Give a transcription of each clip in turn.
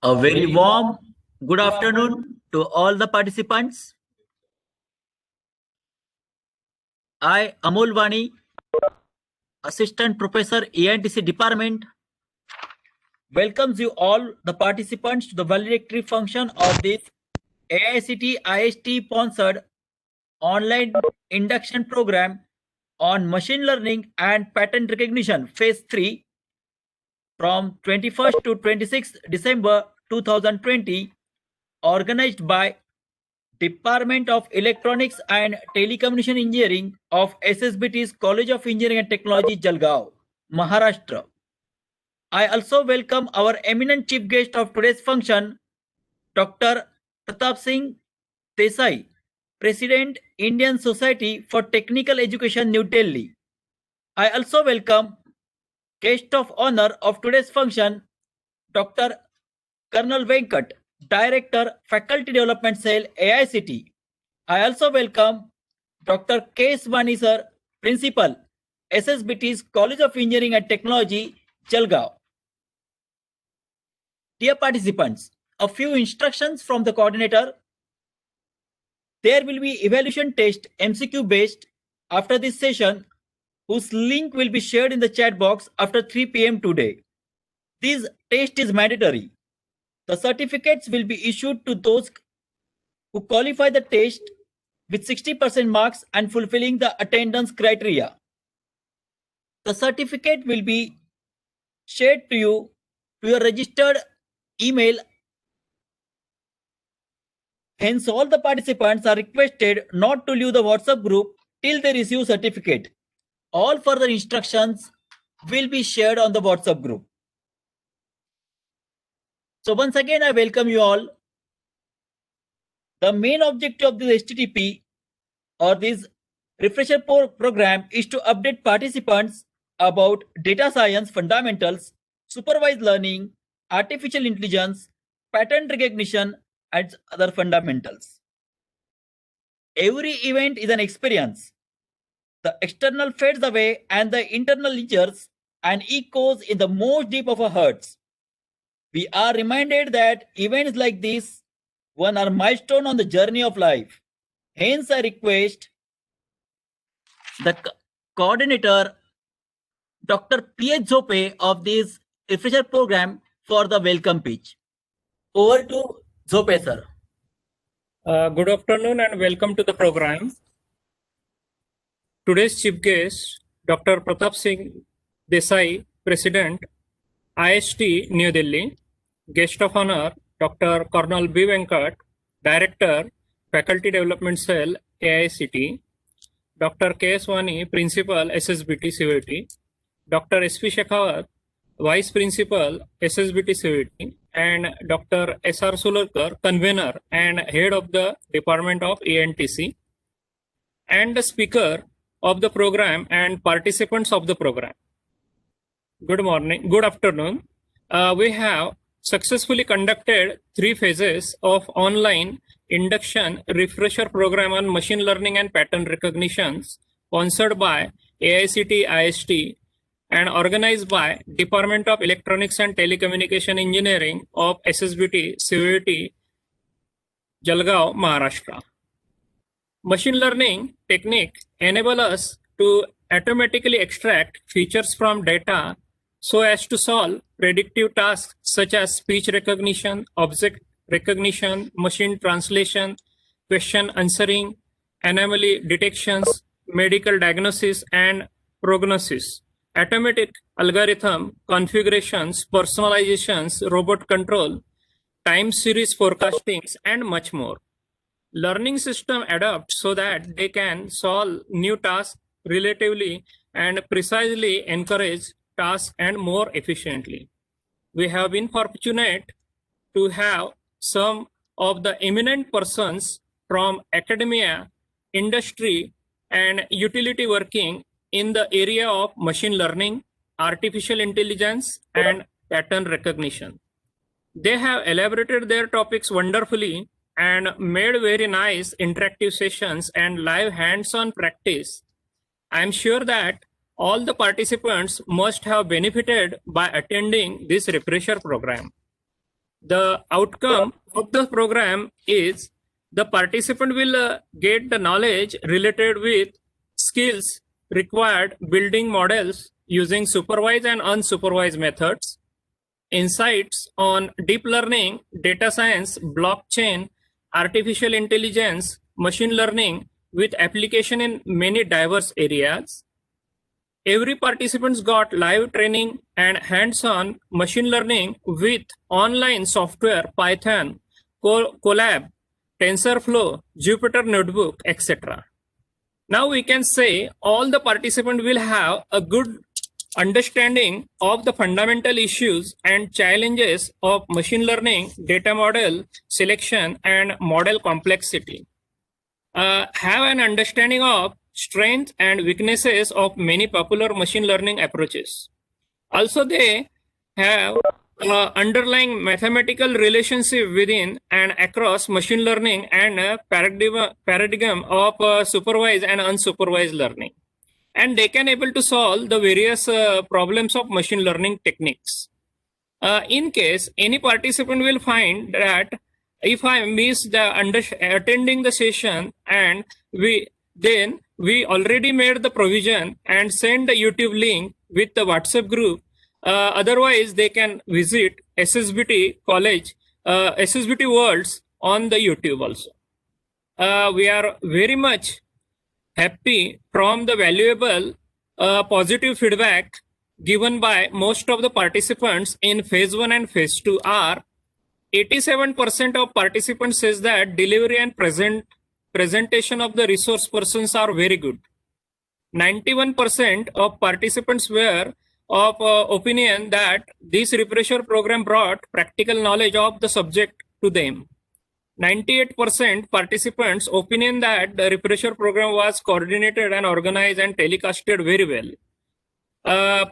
A very warm good afternoon to all the participants. I, Amol Vani, Assistant Professor ENTC Department, welcomes you all the participants to the valedictory function of this AICT IST sponsored online induction program on machine learning and pattern recognition phase 3 from 21st to 26th December 2020, organized by Department of Electronics and Telecommunication Engineering of SSBT's College of Engineering and Technology, Jalgaon, Maharashtra. I also welcome our eminent chief guest of today's function, Dr. Pratap Singh Desai, President, Indian Society for Technical Education, New Delhi. I also welcome guest of honor of today's function, Dr. Colonel Venkat, Director, Faculty Development Cell, AICT. I also welcome Dr. K. Svani sir, Principal, SSBT's College of Engineering and Technology, Jalgaon. Dear participants, a few instructions from the coordinator. There will be evaluation test MCQ based after this session, whose link will be shared in the chat box after 3 p.m. today. This test is mandatory. The certificates will be issued to those who qualify the test with 60% marks and fulfilling the attendance criteria. The certificate will be shared to you to your registered email. Hence, all the participants are requested not to leave the WhatsApp group till they receive certificate. All further instructions will be shared on the WhatsApp group. So once again, I welcome you all. The main objective of this HTTP or this refresher program is to update participants about data science fundamentals, supervised learning, artificial intelligence, pattern recognition, and other fundamentals. Every event is an experience. The external fades away and the internal lingers and echoes in the most deep of our hearts. We are reminded that events like this one are milestone on the journey of life. Hence, I request the coordinator, Dr. P.H. Zope of this refresher program for the welcome speech. Over to Zope, sir. Good afternoon and welcome to the program. Today's chief guest, Dr. Pratap Singh Desai, President, IST, New Delhi. Guest of honor, Dr. Colonel B. Venkat, Director, Faculty Development Cell, AICT. Dr. K. Swani, Principal, SSBT CVT. Dr. S.P. Shekhawat, Vice Principal, SSBT CVT. And Dr. S.R. Sulurkar, Convener and Head of the Department of ENTC. And the speaker of the program and participants of the program. Good morning, good afternoon. We have successfully conducted 3 phases of online induction refresher program on machine learning and pattern recognitions sponsored by AICT IST and organized by Department of Electronics and Telecommunication Engineering of SSBT CVT, Jalgaon, Maharashtra. Machine learning technique enable us to automatically extract features from data so as to solve predictive tasks such as speech recognition, object recognition, machine translation, question answering, anomaly detections, medical diagnosis and prognosis, automatic algorithm configurations, personalizations, robot control, time series forecastings, and much more. Learning system adapt so that they can solve new tasks relatively and precisely encourage tasks and more efficiently. We have been fortunate to have some of the eminent persons from academia, industry, and utility working in the area of machine learning, artificial intelligence, and pattern recognition. They have elaborated their topics wonderfully and made very nice interactive sessions and live hands-on practice. I am sure that all the participants must have benefited by attending this refresher program. The outcome of the program is the participant will get the knowledge related with skills required building models using supervised and unsupervised methods, insights on deep learning, data science, blockchain, artificial intelligence, machine learning with application in many diverse areas. Every participants got live training and hands-on machine learning with online software, Python, Colab, TensorFlow, Jupyter Notebook, etc. Now we can say all the participants will have a good understanding of the fundamental issues and challenges of machine learning, data model selection, and model complexity. Have an understanding of strengths and weaknesses of many popular machine learning approaches. Also, they have underlying mathematical relationship within and across machine learning and a paradigm of supervised and unsupervised learning. And they can able to solve the various problems of machine learning techniques. In case any participant will find that if I miss the attending the session and we already made the provision and send the YouTube link with the WhatsApp group. Otherwise, they can visit SSBT College, SSBT Worlds on the YouTube also. We are very much happy from the valuable positive feedback given by most of the participants in phase 1 and phase 2 are 87% of participants says that delivery and presentation of the resource persons are very good. 91% of participants were of opinion that this refresher program brought practical knowledge of the subject to them. 98% participants opinion that the refresher program was coordinated and organized and telecasted very well.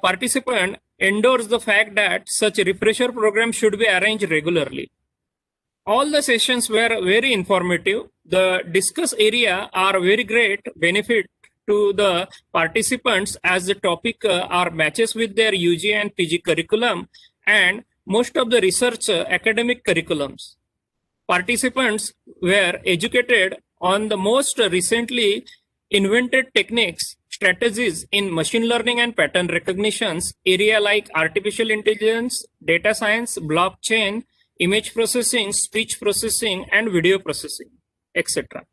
Participant endorse the fact that such refresher program should be arranged regularly. All the sessions were very informative. The discuss area are very great benefit to the participants as the topic are matches with their UG and PG curriculum and most of the research academic curriculums. Participants were educated on the most recently invented techniques, strategies in machine learning and pattern recognitions, area like artificial intelligence, data science, blockchain, image processing, speech processing, and video processing, etc.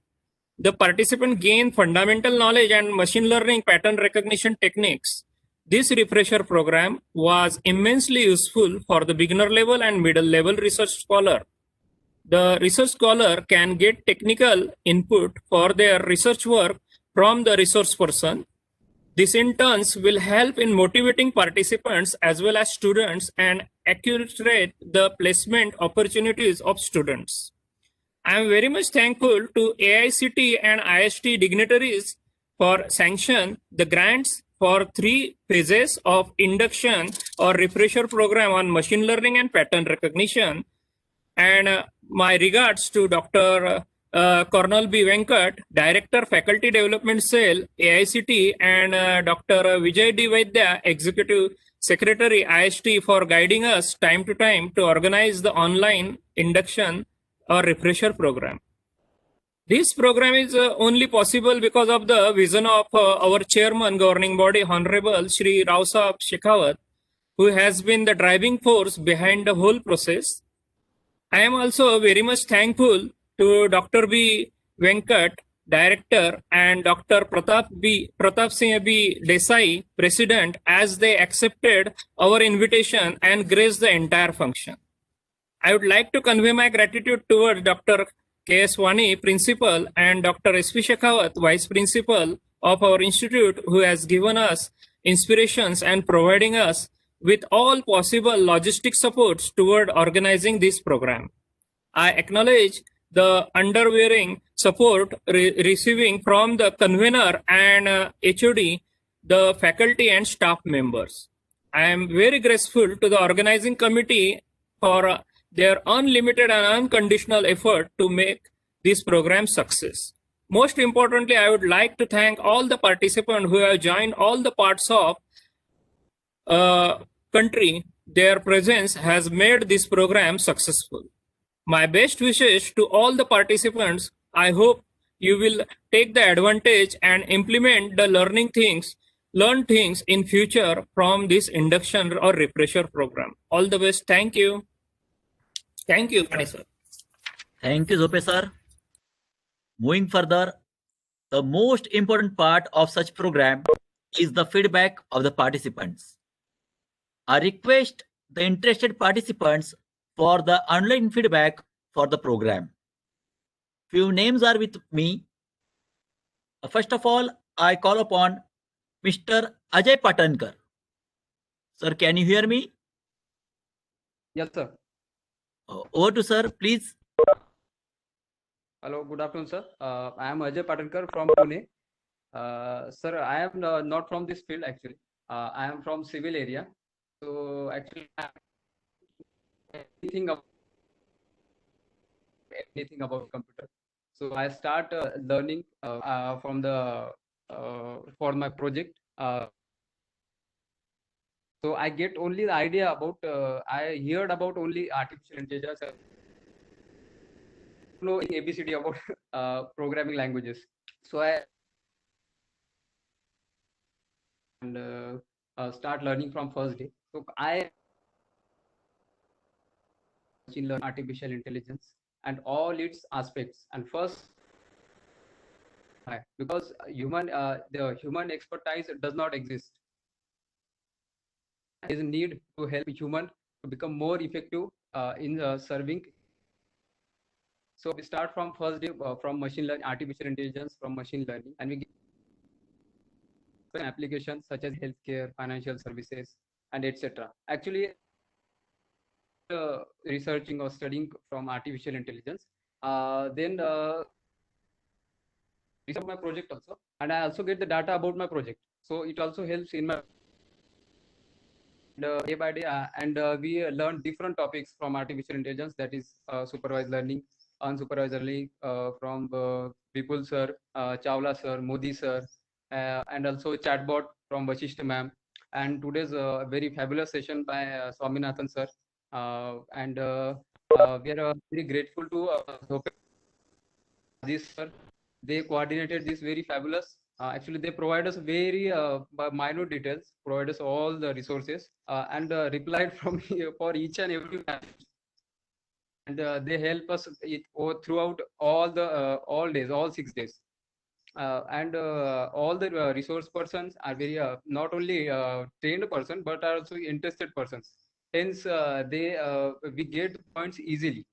The participant gained fundamental knowledge and machine learning pattern recognition techniques. This refresher program was immensely useful for the beginner level and middle level research scholar. The research scholar can get technical input for their research work from the resource person. This in turn will help in motivating participants as well as students and accurate the placement opportunities of students. I am very much thankful to AICTE and IST dignitaries for sanction the grants for 3 phases of induction or refresher program on machine learning and pattern recognition. And my regards to Dr. Cornal B. Venkat, Director Faculty Development Cell, AICTE, and Dr. Vijay D. Vaidya, Executive Secretary, IST, for guiding us time to time to organize the online induction or refresher program. This program is only possible because of the vision of our chairman, governing body, Honorable Shri Rao Sahab Shekhawat, who has been the driving force behind the whole process. I am also very much thankful to Dr. B. Venkat, Director, and Dr. Pratap Singh B. Desai, President, as they accepted our invitation and graced the entire function. I would like to convey my gratitude towards Dr. K.S. Wani, Principal, and Dr. S.P. Shekhawat, Vice Principal of our institute, who has given us inspirations and providing us with all possible logistic supports toward organizing this program. I acknowledge the unwavering support receiving from the convener and HOD, the faculty and staff members. I am very grateful to the organizing committee for their unlimited and unconditional effort to make this program success. Most importantly, I would like to thank all the participants who have joined all the parts of country. Their presence has made this program successful. My best wishes to all the participants. I hope you will take the advantage and implement the learn things in future from this induction or refresher program. All the best. Thank you. Thank you, Pani sir. Thank you, Zope sir. Moving further, the most important part of such program is the feedback of the participants. I request the interested participants for the online feedback for the program. Few names are with me. First of all, I call upon Mr. Ajay Patankar. Sir, can you hear me? Yes, sir. Over to sir, please. Hello, good afternoon, sir. I am Ajay Patankar from Pune. Sir, I am not from this field actually. I am from civil area. So actually, anything about computer. So I start learning from the for my project. So I get only the idea about. I heard about only artificial intelligence. Know ABCD about programming languages. So I start learning from first day. So I machine learning, artificial intelligence, and all its aspects. And first, because the human expertise does not exist, there is a need to help human to become more effective in serving. So we start from first day from machine learning, artificial intelligence from machine learning, and we get applications such as healthcare, financial services, and etc. Actually, researching or studying from artificial intelligence, then research my project also, and I also get the data about my project. So it also helps in my day by day, and we learn different topics from artificial intelligence. That is supervised learning, unsupervised learning from Vipul sir, Chawla sir, Modi sir, and also chatbot from Vashishtha ma'am. And today's very fabulous session by Swaminathan sir. And we are very grateful to this sir. They coordinated this very fabulous. Actually, they provide us very minute details, provide us all the resources, and replied from for each and every. And they help us throughout all the all days, all 6 days. And all the resource persons are very not only trained person but are also interested persons. Hence, we get points easily.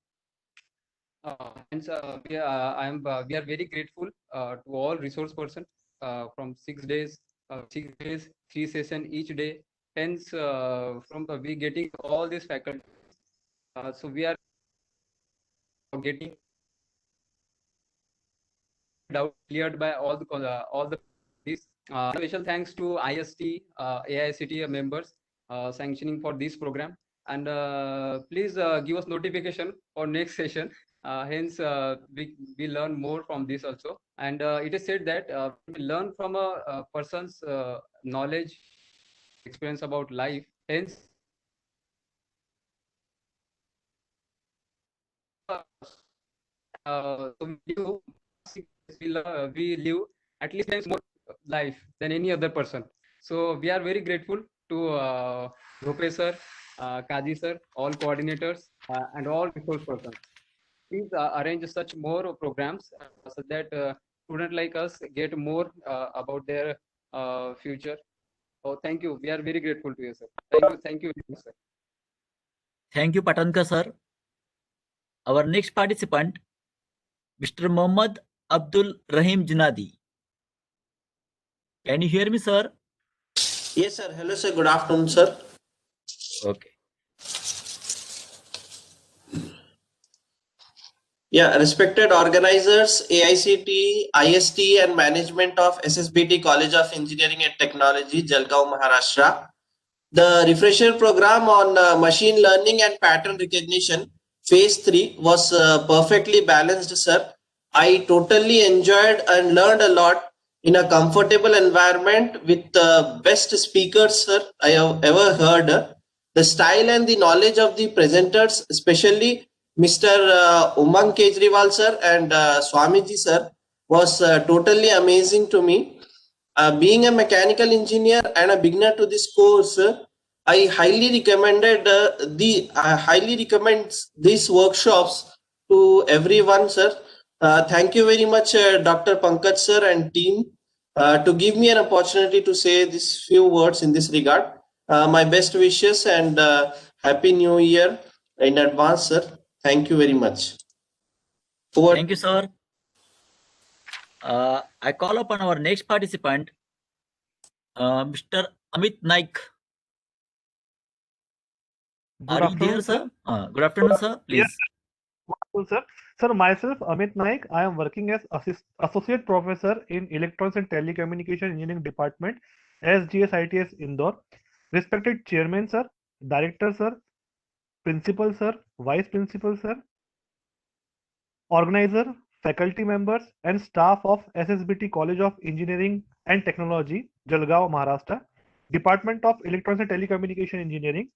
Hence, we are very grateful to all resource person from 6 days, 3 session each day. Hence, from we getting all these faculty. So we are getting doubt cleared by all the this. Special thanks to IST, AICTE members sanctioning for this program, and please give us notification for next session. Hence, we learn more from this also. And it is said that we learn from a person's knowledge, experience about life. Hence, so we live at least 10 more life than any other person. So we are very grateful to Gope sir, Kaji sir, all coordinators, and all resource persons. Please arrange such more programs so that students like us get more about their future. Oh, thank you. We are very grateful to you, sir. Thank you, sir. Thank you, Patankar sir. Our next participant, Mr. Mohammad Abdul Rahim Junadi. Can you hear me, sir? Yes, sir. Hello, sir. Good afternoon, sir. Okay. Yeah, respected organizers, AICT, IST, and management of SSBT College of Engineering and Technology, Jalgaon, Maharashtra. The refresher program on machine learning and pattern recognition, phase 3, was perfectly balanced, sir. I totally enjoyed and learned a lot in a comfortable environment with the best speakers, sir, I have ever heard. The style and the knowledge of the presenters, especially Mr. Umang Kejriwal, sir, and Swamiji, sir, was totally amazing to me. Being a mechanical engineer and a beginner to this course, I highly recommend these workshops to everyone, sir. Thank you very much, Dr. Pankaj sir and team, to give me an opportunity to say these few words in this regard. My best wishes and happy new year in advance, sir. Thank you very much. Over. Thank you, sir. I call upon our next participant, Mr. Amit Naik. Good Are you there, afternoon, sir? Good afternoon, sir. Yes, Please. wonderful, sir. Sir, myself, Amit Naik, I am working as Associate Professor in Electronics and Telecommunication Engineering Department, SGS ITS Indore. Respected Chairman, sir, Director, sir, Principal, sir, Vice Principal, sir, Organizer, faculty members, and staff of SSBT College of Engineering and Technology, Jalgaon, Maharashtra, Department of Electronics and Telecommunication Engineering.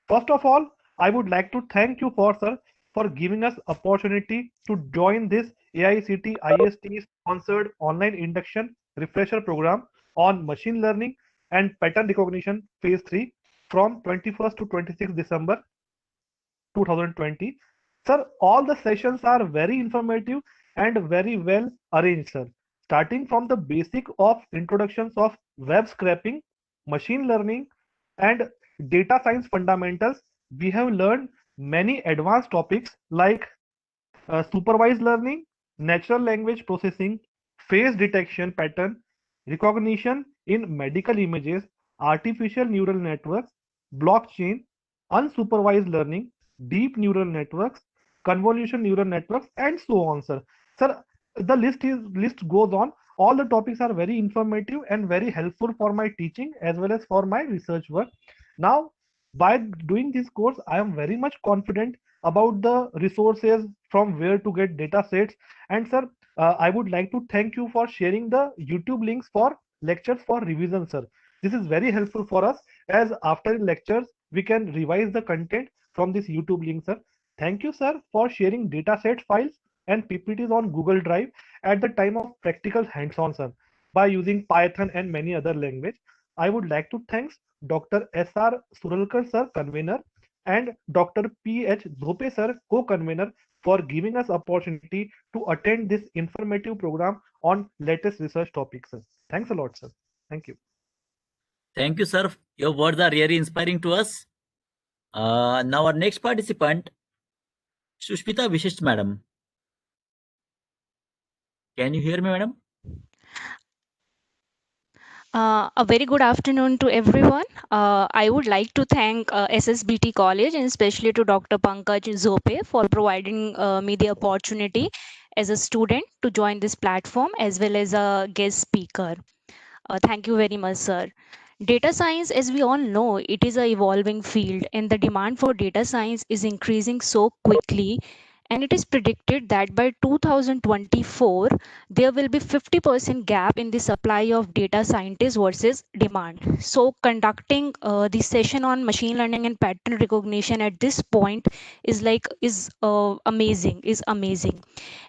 First of all, I would like to thank you sir, for giving us opportunity to join this AICT IST sponsored online induction refresher program on machine learning and pattern recognition phase 3 from 21st to 26th December 2020. Sir, all the sessions are very informative and very well arranged, sir. Starting from the basic of introductions of web scraping, machine learning, and data science fundamentals, we have learned many advanced topics like supervised learning, natural language processing, face detection pattern, recognition in medical images, artificial neural networks, blockchain, unsupervised learning, deep neural networks, convolution neural networks, and so on, sir. Sir, the list goes on. All the topics are very informative and very helpful for my teaching as well as for my research work. Now, by doing this course, I am very much confident about the resources from where to get data sets. And sir, I would like to thank you for sharing the YouTube links for lectures for revision, sir. This is very helpful for us as after lectures, we can revise the content from this YouTube link, sir. Thank you, sir, for sharing dataset files and PPTs on Google Drive at the time of practical hands-on, sir, by using Python and many other language. I would like to thank Dr. S.R. Suralkar, sir, convener, and Dr. P.H. Dhope, sir, co-convener, for giving us opportunity to attend this informative program on latest research topics, sir. Thanks a lot, sir. Thank you. Thank you, sir. Your words are really inspiring to us. Now our next participant, Sushmita Vishisht, madam. Can you hear me, madam? A very good afternoon to everyone. I would like to thank SSBT College and especially to Dr. Pankaj Zope for providing me the opportunity as a student to join this platform as well as a guest speaker. Thank you very much, sir. Data science, as we all know, it is a evolving field and the demand for data science is increasing so quickly, and it is predicted that by 2024 there will be 50% gap in the supply of data scientists versus demand. So conducting the session on machine learning and pattern recognition at this point is amazing.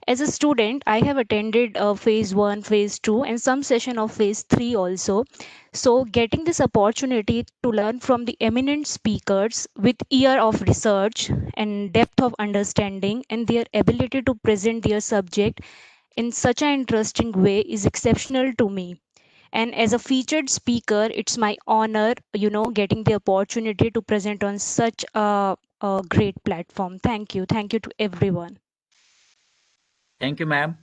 As a student, I have attended phase 1, phase 2, and some session of phase 3 also. So getting this opportunity to learn from the eminent speakers with year of research and depth of understanding and their ability to present their subject in such an interesting way is exceptional to me. And as a featured speaker, it's my honor, getting the opportunity to present on such a great platform. Thank you to everyone. Thank you, ma'am.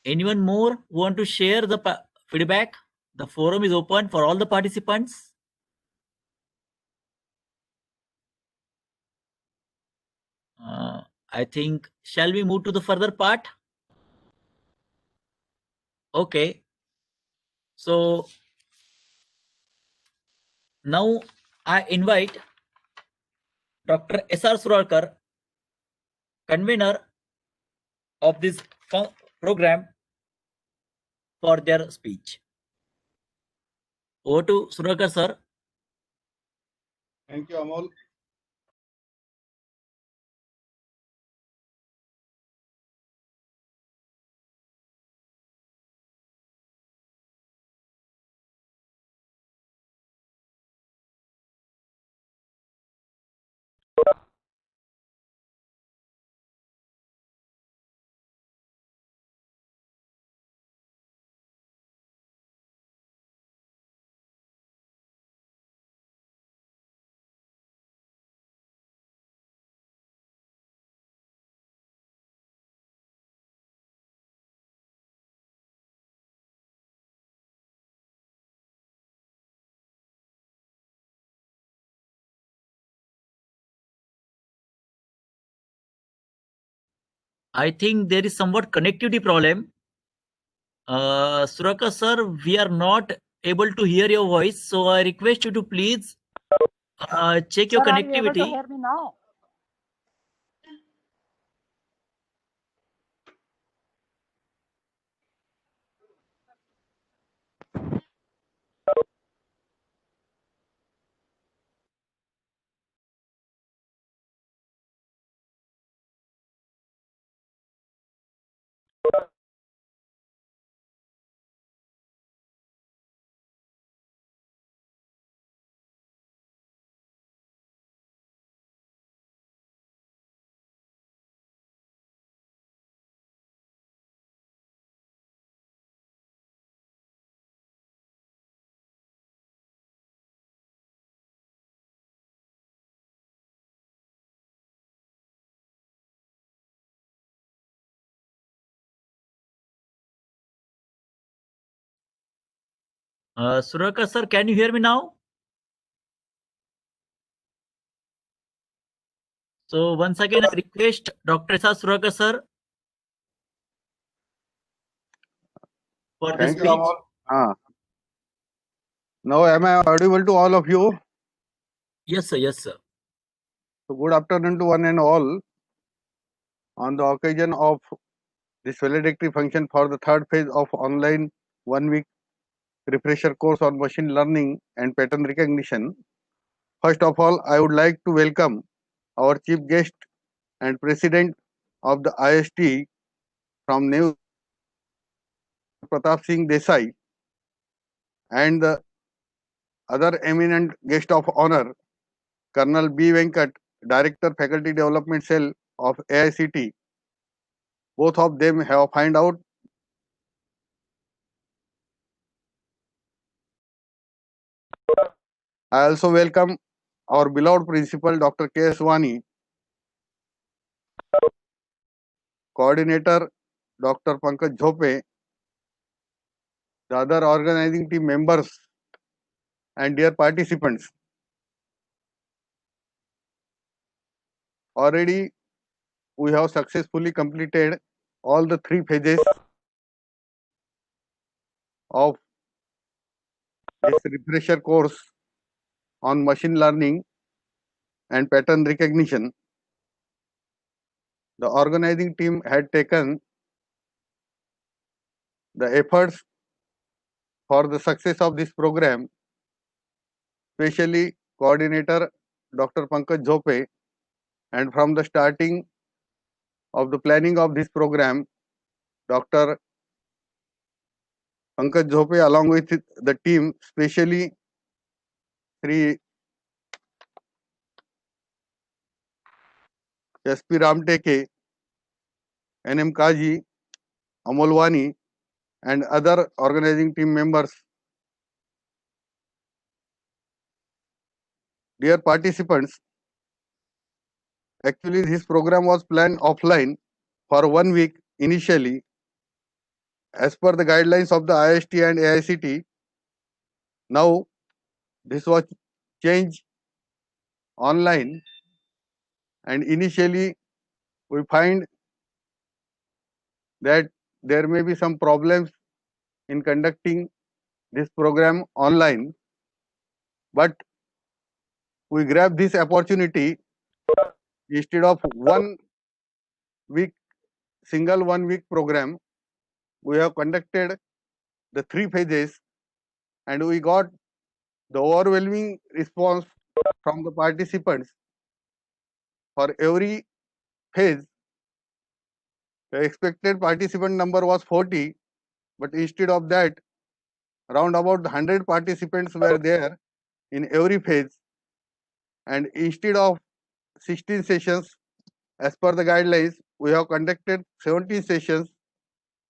Anyone more want to share the feedback? The forum is open for all the participants. I think, shall we move to the further part? Okay. So now I invite Dr. S.R. Suralkar, convener, of this program for their speech. Over to Sunakar sir. Thank you, Amol. I think there is somewhat connectivity problem. Suraka sir, we are not able to hear your voice, so I request you to please check your Sir, are you able to connectivity. hear me now? Suraka sir, can you hear me now? So once again, I request Dr. S.R. Suraka sir for this Thank you, speech. Amol. Now, am I audible to all of you? Yes, sir. Yes, sir. So, good afternoon to one and all. On the occasion of this valedictory function for the third phase of online 1 week refresher course on machine learning and pattern recognition, first of all, I would like to welcome our chief guest and president of the IST from New Pratap Singh Desai and the other eminent guest of honor, Colonel B. Venkat, Director Faculty Development Cell of AICT. Both of them have find out I also welcome our beloved principal, Dr. K. S. Wani, coordinator, Dr. Pankaj Jhope, the other organizing team members, and dear participants. Already, we have successfully completed all the 3 phases of this refresher course on machine learning and pattern recognition. The organizing team had taken the efforts for the success of this program, especially coordinator Dr. Pankaj Jhope, and from the starting of the planning of this program, Dr. Pankaj Jhope along with the team, especially Sri SP Ramteke, NM Kaji, Amol Wani, and other organizing team members. Dear participants, actually this program was planned offline for 1 week initially. As per the guidelines of the IST and AICT, now this was changed online, and initially we find that there may be some problems in conducting this program online, but we grab this opportunity. Instead of 1 week single 1 week program. We have conducted the 3 phases and we got the overwhelming response from the participants. For every phase, the expected participant number was 40, but instead of that, around about 100 participants were there in every phase. And instead of 16 sessions, as per the guidelines, we have conducted 17 sessions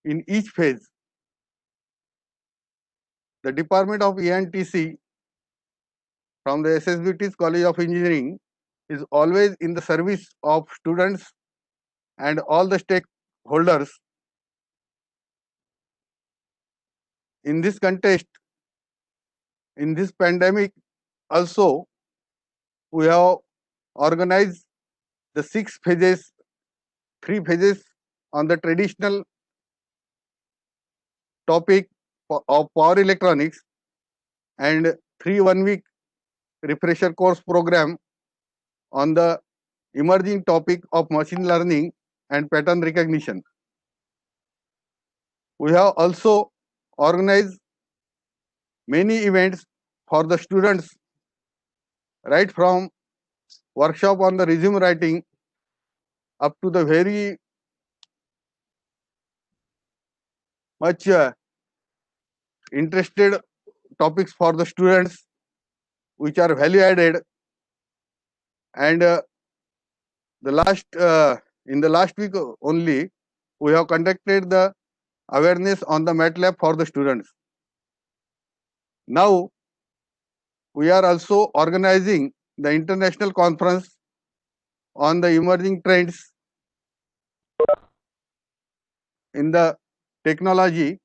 in each phase. The Department of ENTC from the SSBT's College of Engineering is always in the service of students and all the stakeholders. In this context, in this pandemic also, we have organized the 6 phases, 3 phases on the traditional topic of power electronics and 3 1-week refresher course program on the emerging topic of machine learning and pattern recognition. We have also organized many events for the students, right from workshop on the resume writing up to the very much interested topics for the students which are value added. And in the last week only, we have conducted the awareness on the MATLAB for the students. Now, we are also organizing the international conference on the emerging trends in the technology,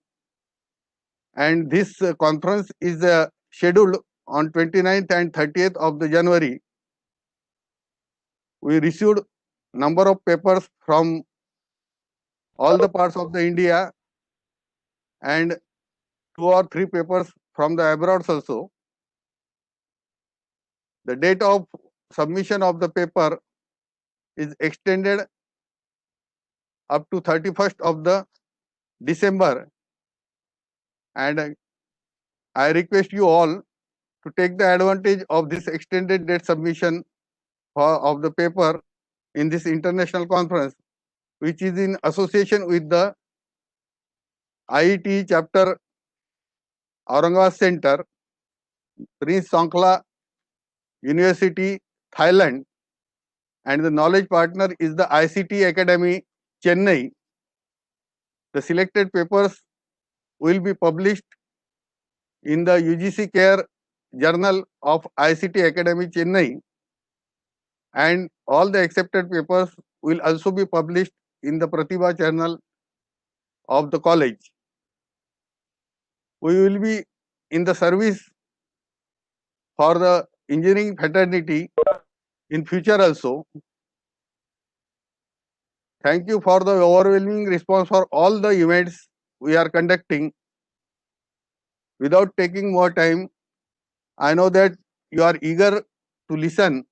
and this conference is scheduled on 29th and 30th of the January. We received number of papers from all the parts of the India and 2 or 3 papers from the abroad also. The date of submission of the paper is extended up to 31st of the December, and I request you all to take the advantage of this extended date submission of the paper in this international conference, which is in association with the IET chapter Aurangabad Center, Prince Songkla University, Thailand, and the knowledge partner is the ICT Academy, Chennai. The selected papers will be published in the UGC Care Journal of ICT Academy, Chennai, and all the accepted papers will also be published in the Pratibha channel of the college. We will be in the service for the engineering fraternity in future also. Thank you for the overwhelming response for all the events we are conducting. Without taking more time, I know that you are eager to listen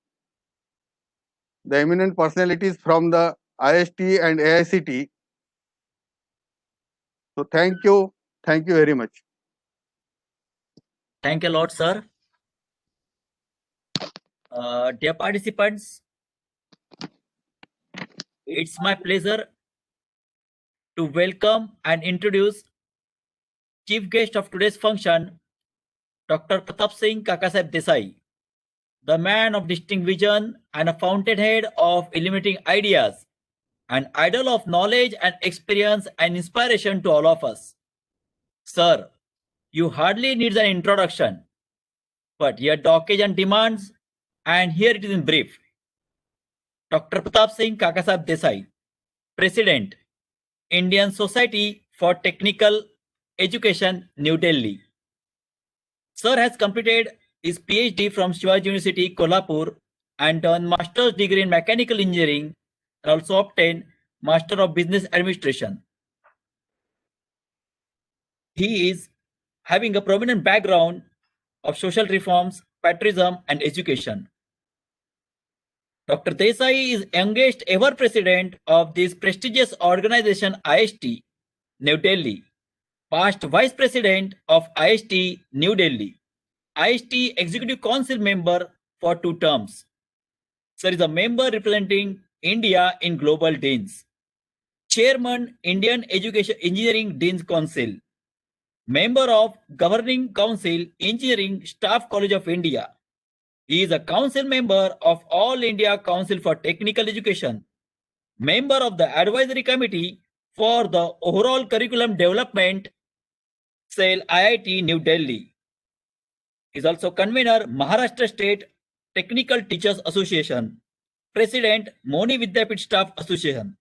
the eminent personalities from the IST and AICT. So thank you very much. Thank you a lot, sir. Dear participants, it's my pleasure to welcome and introduce chief guest of today's function, Dr. Pratap Singh Kakasaheb Desai, the man of distinct vision and a fountainhead of illuminating ideas, an idol of knowledge and experience and inspiration to all of us. Sir, you hardly need an introduction, but yet the occasion demands, and here it is in brief. Dr. Pratap Singh Kakasaheb Desai, President, Indian Society for Technical Education, New Delhi. Sir has completed his PhD from Shivaji University, Kolhapur, and done master's degree in mechanical engineering, and also obtained Master of Business Administration. He is having a prominent background of social reforms, patriotism, and education. Dr. Desai is youngest ever president of this prestigious organization IST, New Delhi, past vice president of IST, New Delhi, IST Executive Council member for 2 terms. Sir is a member representing India in Global Deans, Chairman Indian Education Engineering Deans Council, member of Governing Council Engineering Staff College of India. He is a council member of All India Council for Technical Education, member of the Advisory Committee for the Overall Curriculum Development Cell IIT New Delhi. He is also convener Maharashtra State Technical Teachers Association, President Moni Vidyapit Staff Association.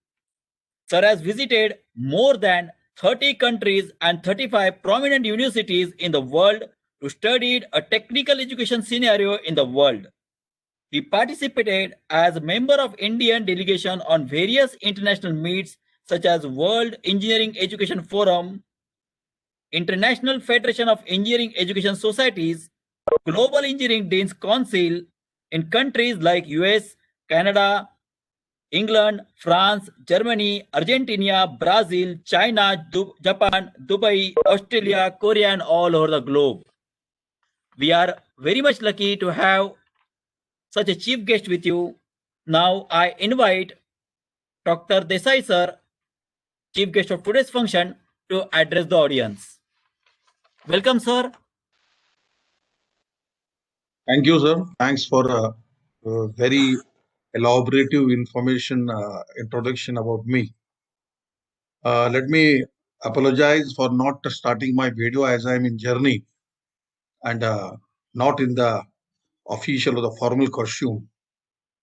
Sir has visited more than 30 countries and 35 prominent universities in the world to study a technical education scenario in the world. He participated as a member of Indian delegation on various international meets such as World Engineering Education Forum, International Federation of Engineering Education Societies, Global Engineering Deans Council in countries like US, Canada, England, France, Germany, Argentina, Brazil, China, Japan, Dubai, Australia, Korea, and all over the globe. We are very much lucky to have such a chief guest with you. Now I invite Dr. Desai sir, chief guest of today's function, to address the audience. Welcome, sir. Thank you, sir. Thanks for a very elaborative information introduction about me. Let me apologize for not starting my video as I'm in journey and not in the official or the formal costume.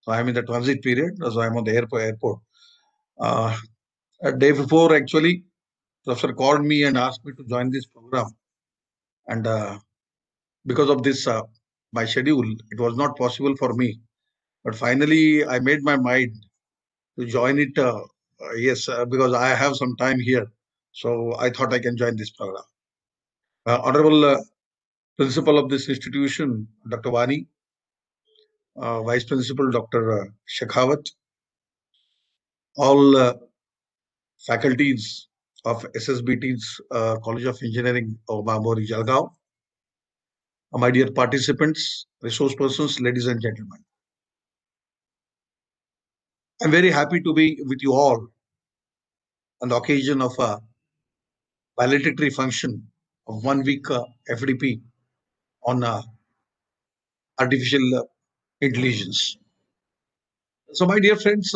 So I'm in the transit period, so I'm on the airport. A day before, actually, Professor called me and asked me to join this program. And because of this, my schedule, it was not possible for me. But finally, I made my mind to join it. Because I have some time here. So I thought I can join this program. Honorable Principal of this institution, Dr. Vani, Vice Principal, Dr. Shekhawat, all faculties of SSBT's College of Engineering of Bambori, Jalgaon, my dear participants, resource persons, ladies and gentlemen. I'm very happy to be with you all on the occasion of a valedictory function of 1 week FDP on artificial intelligence. So, my dear friends,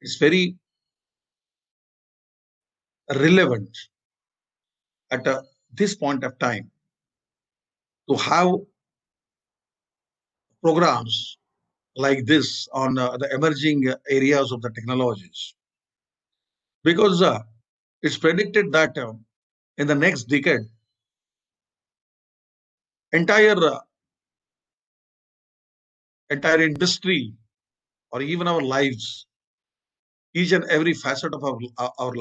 it's very relevant at this point of time to have programs like this on the emerging areas of the technologies, because it's predicted that in the next decade, entire industry or even our lives, each and every facet of our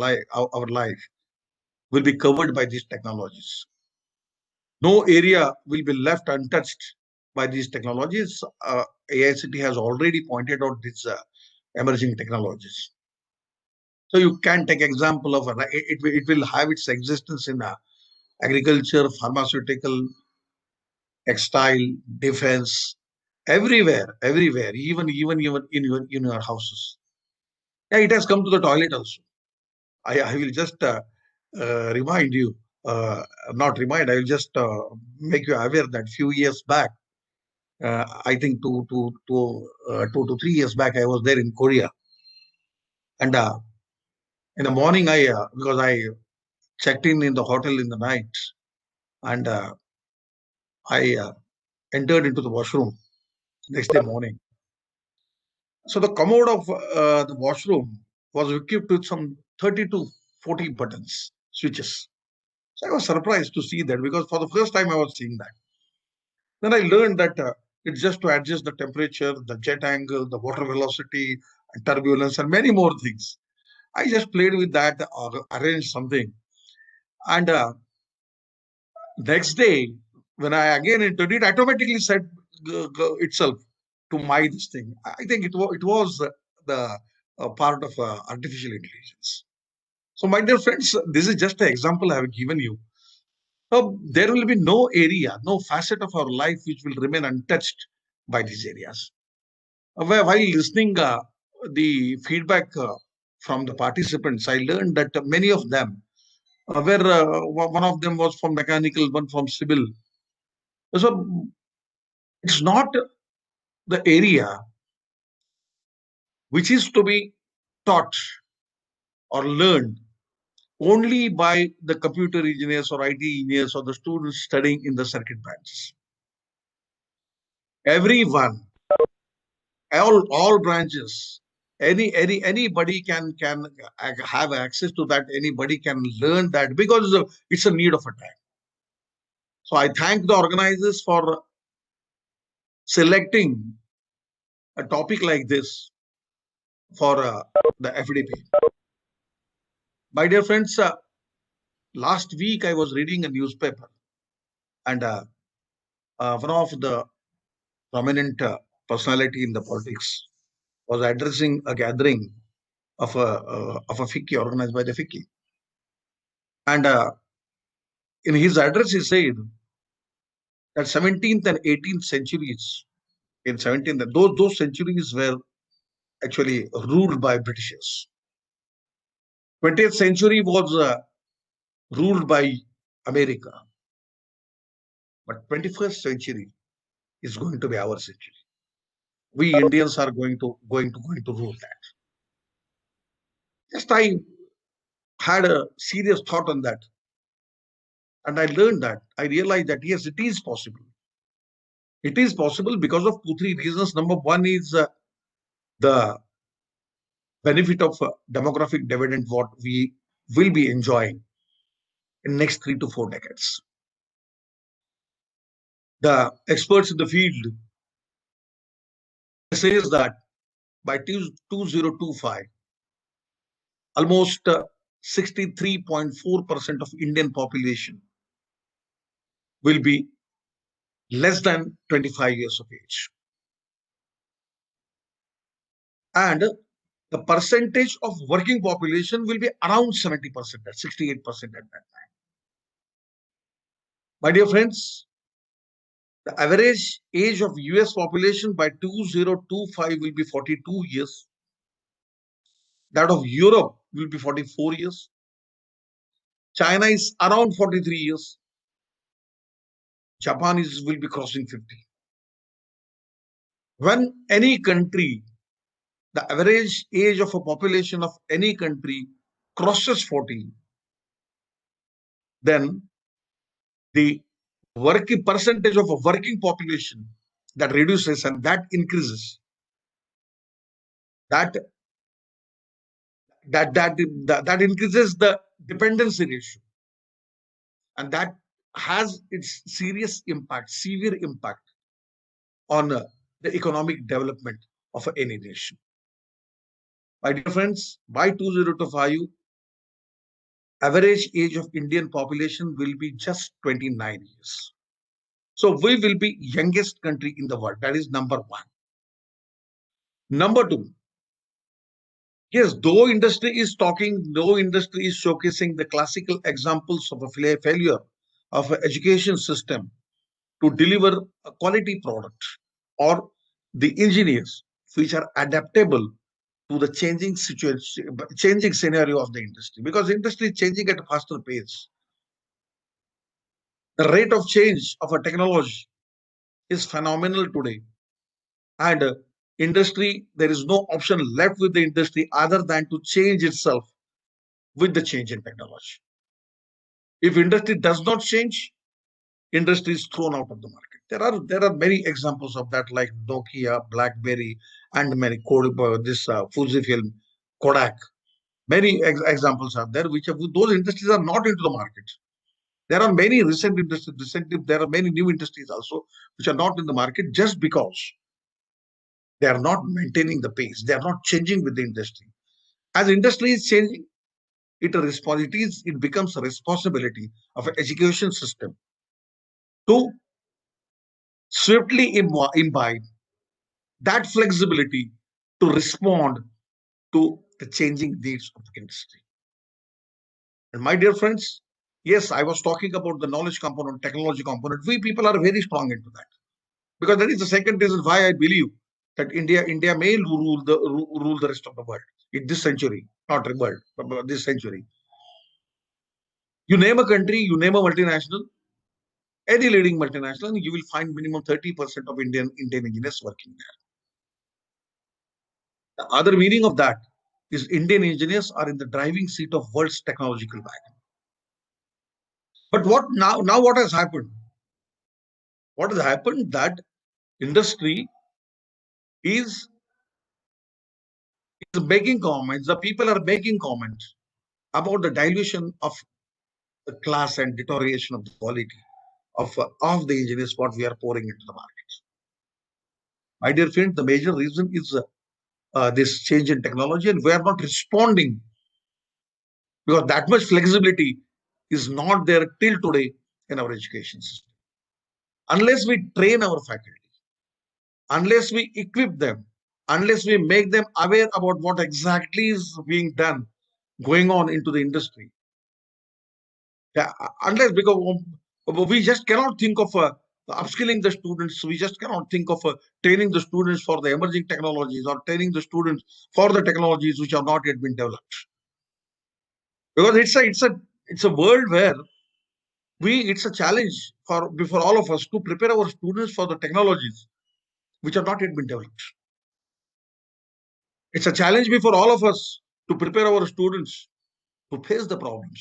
life will be covered by these technologies. No area will be left untouched by these technologies. AICT has already pointed out these emerging technologies. So you can take example of it will have its existence in agriculture, pharmaceutical, textile, defense, everywhere, even in your houses. Yeah, it has come to the toilet also. I will just remind you, not remind, I will just make you aware that few years back, I think 2 to 3 years back, I was there in Korea. And in the morning, because I checked in the hotel in the night, and I entered into the washroom next day morning. So the commode of the washroom was equipped with some 30 to 40 buttons, switches. So I was surprised to see that, because for the first time I was seeing that. Then I learned that it's just to adjust the temperature, the jet angle, the water velocity, and turbulence, and many more things. I just played with that, arranged something. And next day, when I again entered, it automatically set itself to my this thing. I think it was the part of artificial intelligence. So, my dear friends, this is just an example I have given you. So, there will be no area, no facet of our life which will remain untouched by these areas. While listening the feedback from the participants, I learned that many of them one of them was from mechanical, one from civil. So it's not the area which is to be taught or learned only by the computer engineers or IT engineers or the students studying in the circuit branches. Everyone, all branches, anybody can have access to that. Anybody can learn that because it's a need of a time. So I thank the organizers for selecting a topic like this for the FDP. My dear friends, last week I was reading a newspaper and one of the prominent personality in the politics was addressing a gathering of a FICCI organized by the FICCI. And in his address, he said that 17th and 18th centuries, in 17th, those centuries were actually ruled by Britishers. 20th century was ruled by America. But 21st century is going to be our century. We Indians are going to rule that. Just I had a serious thought on that. And I learned that, I realized that yes, it is possible. It is possible because of 2-3 reasons. Number one is the benefit of demographic dividend what we will be enjoying in next 3 to 4 decades. The experts in the field says that by 2025, almost 63.4% of Indian population will be less than 25 years of age. And the percentage of working population will be around 70%, at 68% at that time. My dear friends, the average age of US population by 2025 will be 42 years. That of Europe will be 44 years. China is around 43 years. Japan will be crossing 50. When any country, the average age of a population of any country crosses 40, then the working percentage of a working population that reduces and that increases. That increases the dependency ratio, and that has its serious impact, severe impact on the economic development of any nation. My dear friends, by 2025, average age of Indian population will be just 29 years. So we will be youngest country in the world. That is number one. Number two, yes, though industry is showcasing the classical examples of a failure of an education system to deliver a quality product, or the engineers which are adaptable to the changing situation, changing scenario of the industry, because industry is changing at a faster pace. The rate of change of a technology is phenomenal today, and industry, there is no option left with the industry other than to change itself with the change in technology. If industry does not change, industry is thrown out of the market. There are many examples of that, like Nokia, BlackBerry, and many Fujifilm, Kodak. Many examples are there, which those industries are not into the market. There are many recent industries. There are many new industries also which are not in the market just because they are not maintaining the pace. They are not changing with the industry. As industry is changing, it becomes a responsibility of an education system to swiftly imbibe that flexibility to respond to the changing needs of the industry. And my dear friends, yes, I was talking about the knowledge component, technology component. We people are very strong into that, because that is the second reason why I believe that India may rule the rest of the world in this century, not the world, but this century. You name a country, you name a multinational, any leading multinational, and you will find minimum 30% of Indian engineers working there. The other meaning of that is Indian engineers are in the driving seat of world's technological wagon. But what now what has happened? What has happened that industry is making comments, the people are making comments about the dilution of the class and deterioration of the quality of the engineers what we are pouring into the markets. My dear friend, the major reason is this change in technology, and we are not responding because that much flexibility is not there till today in our education system. Unless we train our faculty, unless we equip them, unless we make them aware about what exactly is being done, going on into the industry. Yeah, unless, because we just cannot think of upskilling the students, we just cannot think of training the students for the emerging technologies or training the students for the technologies which have not yet been developed. Because it's a world where it's a challenge for all of us to prepare our students for the technologies which have not yet been developed. It's a challenge before all of us to prepare our students to face the problems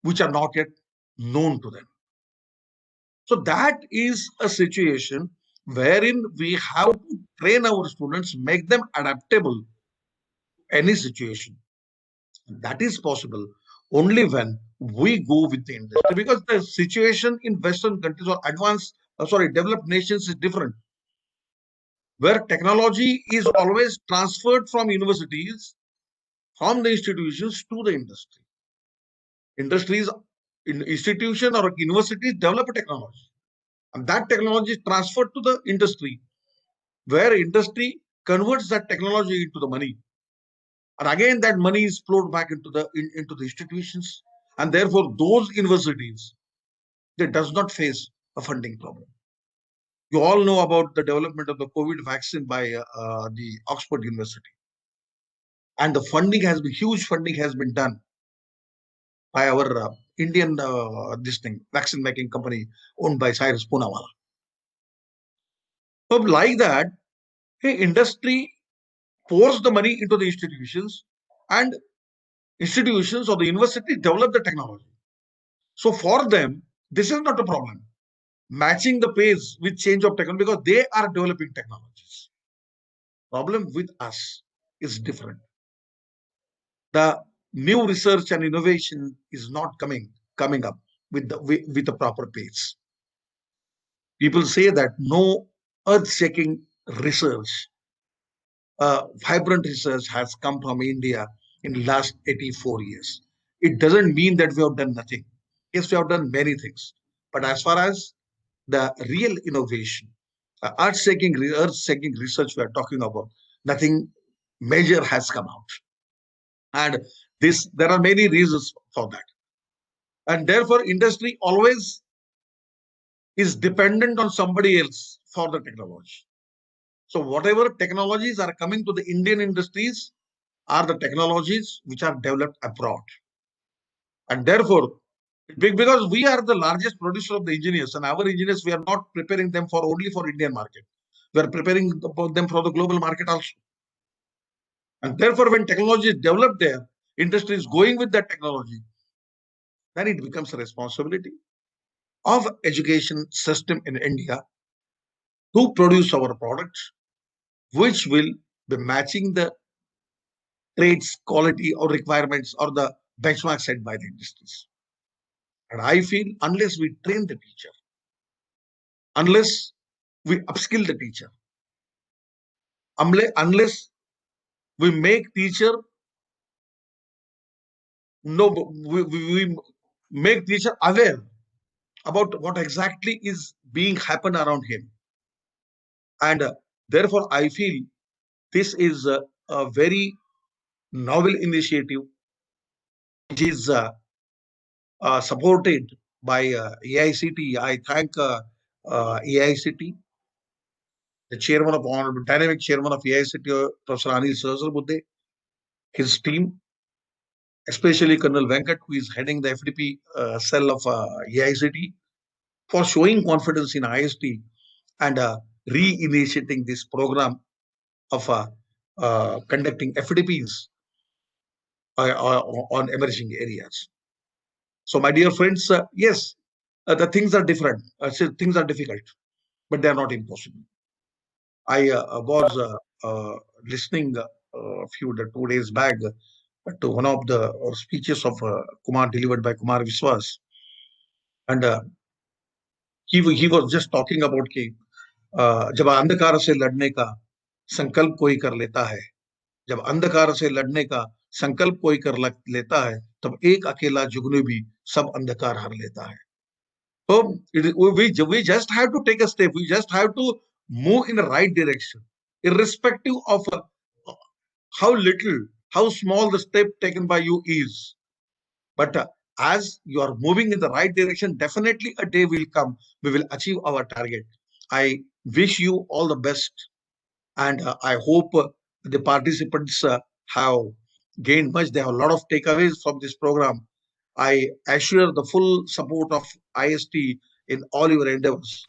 which are not yet known to them. So that is a situation wherein we have to train our students, make them adaptable to any situation. That is possible only when we go with the industry, because the situation in Western countries or developed nations is different, where technology is always transferred from universities, from the institutions to the industry. Industries, institution or universities develop a technology, and that technology is transferred to the industry, where industry converts that technology into the money. And again, that money is flowed back into the institutions, and therefore those universities, they does not face a funding problem. You all know about the development of the COVID vaccine by the Oxford University, and the funding has been huge. Funding has been done by our Indian vaccine making company owned by Cyrus Poonawalla. So like that, industry pours the money into the institutions, and institutions or the university develop the technology. So for them, this is not a problem. Matching the pace with change of technology, because they are developing technologies. Problem with us is different. The new research and innovation is not coming up with the proper pace. People say that no earth-shaking research, vibrant research has come from India in the last 84 years. It doesn't mean that we have done nothing. Yes, we have done many things. But as far as the real innovation, earth-shaking research we are talking about, nothing major has come out. And there are many reasons for that. And therefore, industry always is dependent on somebody else for the technology. So whatever technologies are coming to the Indian industries are the technologies which are developed abroad. And therefore, because we are the largest producer of the engineers, and our engineers, we are not preparing them only for Indian market. We are preparing them for the global market also. And therefore, when technology is developed there, industry is going with that technology, then it becomes a responsibility of education system in India to produce our products, which will be matching the trades quality or requirements or the benchmark set by the industries. And I feel unless we train the teacher, unless we upskill the teacher, unless we make teacher we make teacher aware about what exactly is being happen around him, And therefore, I feel this is a very novel initiative, which is supported by AICT. I thank AICT, the chairman of Honorable Dynamic Chairman of AICT, Professor Anil Sahasrabudhe, his team, especially Colonel Venkat, who is heading the FDP cell of AICT, for showing confidence in IST and re-initiating this program of conducting FDPs on emerging areas. So, my dear friends, yes, the things are different. Things are difficult, but they are not impossible. I was listening a few 2 days back to one of the speeches of Kumar, delivered by Kumar Viswas, and he was just talking about कि जब अंधकार से लड़ने का संकल्प कोई कर लेता है, जब अंधकार से लड़ने का संकल्प कोई कर लेता है, तब एक अकेला जुगनू भी सब अंधकार हर लेता है. So we just have to take a step. We just have to move in the right direction, irrespective of how little, how small the step taken by you is. But as you are moving in the right direction, definitely a day will come. We will achieve our target. I wish you all the best, and I hope the participants have gained much. They have a lot of takeaways from this program. I assure the full support of IST in all your endeavors.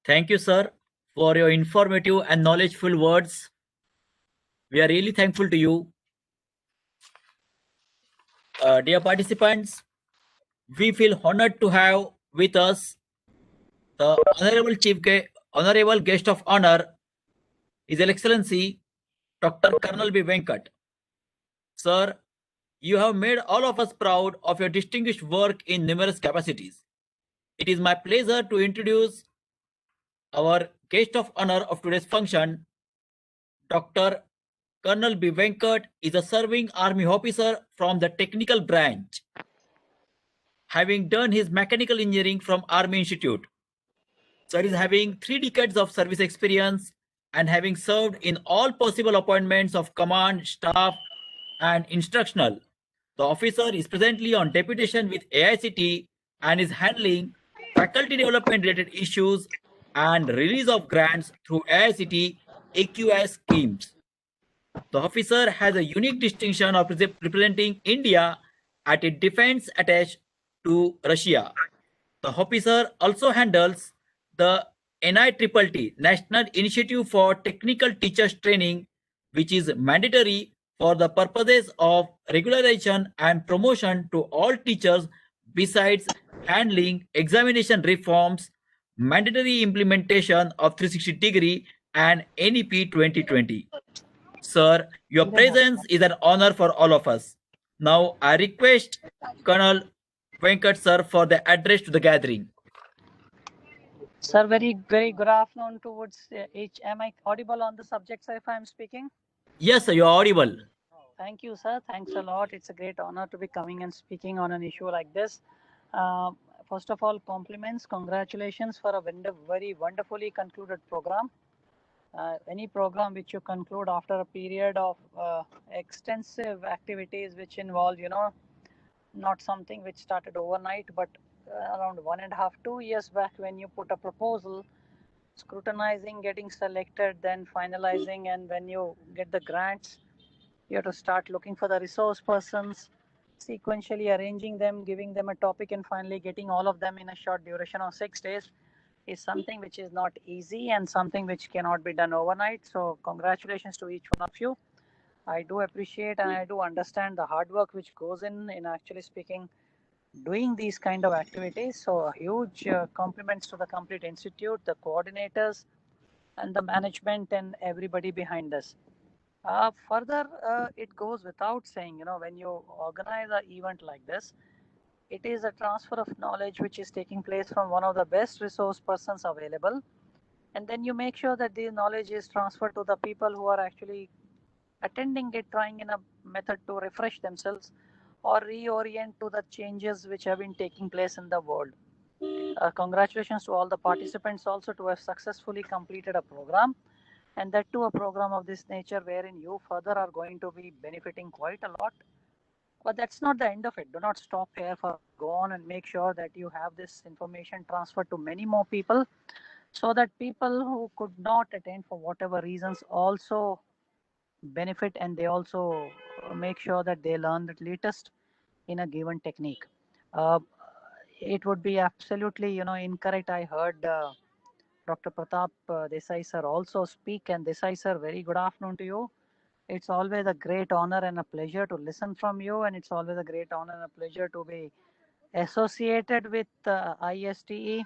Thank you, sir, for your informative and knowledgeful words. We are really thankful to you. Dear participants, we feel honored to have with us the Honorable Guest of Honor, His Excellency Dr. Colonel B. Venkat. Sir, you have made all of us proud of your distinguished work in numerous capacities. It is my pleasure to introduce our guest of honor of today's function. Dr. Colonel B. Venkat is a serving army officer from the technical branch, having done his mechanical engineering from Army Institute. Sir is having 3 decades of service experience and having served in all possible appointments of command, staff, and instructional. The officer is presently on deputation with AICT and is handling faculty development related issues and release of grants through AICT AQS schemes. The officer has a unique distinction of representing India at a defense attached to Russia. The officer also handles the NITTT, National Initiative for Technical Teachers Training, which is mandatory for the purposes of regularization and promotion to all teachers, besides handling examination reforms, mandatory implementation of 360-degree and NEP 2020. Sir, your presence is an honor for all of us. Now, I request Colonel Venkat sir for the address to the gathering. Sir, very good afternoon towards each. Am I audible on the subject, sir, if I'm speaking? Yes, sir, you are audible. Thank you, sir. Thanks a lot. It's a great honor to be coming and speaking on an issue like this. First of all, compliments, congratulations for a very wonderfully concluded program. Any program which you conclude after a period of extensive activities which involve, not something which started overnight, but around 1.5 to 2 years back, when you put a proposal, scrutinizing, getting selected, then finalizing, and when you get the grants, you have to start looking for the resource persons, sequentially arranging them, giving them a topic, and finally getting all of them in a short duration of 6 days is something which is not easy and something which cannot be done overnight. So congratulations to each one of you. I do appreciate and I do understand the hard work which goes in actually speaking, doing these kind of activities. So a huge compliments to the complete institute, the coordinators, and the management and everybody behind us. Further, it goes without saying, when you organize an event like this, it is a transfer of knowledge which is taking place from one of the best resource persons available. And then you make sure that the knowledge is transferred to the people who are actually attending it, trying in a method to refresh themselves or reorient to the changes which have been taking place in the world. Congratulations to all the participants also to have successfully completed a program, and that too a program of this nature wherein you further are going to be benefiting quite a lot. But that's not the end of it. Do not stop here. Go on and make sure that you have this information transferred to many more people, so that people who could not attend for whatever reasons also benefit, and they also make sure that they learn the latest in a given technique. It would be absolutely incorrect. I heard Dr. Pratap Desai sir also speak, and Desai sir, very good afternoon to you. It's always a great honor and a pleasure to listen from you, and it's always a great honor and a pleasure to be associated with ISTE.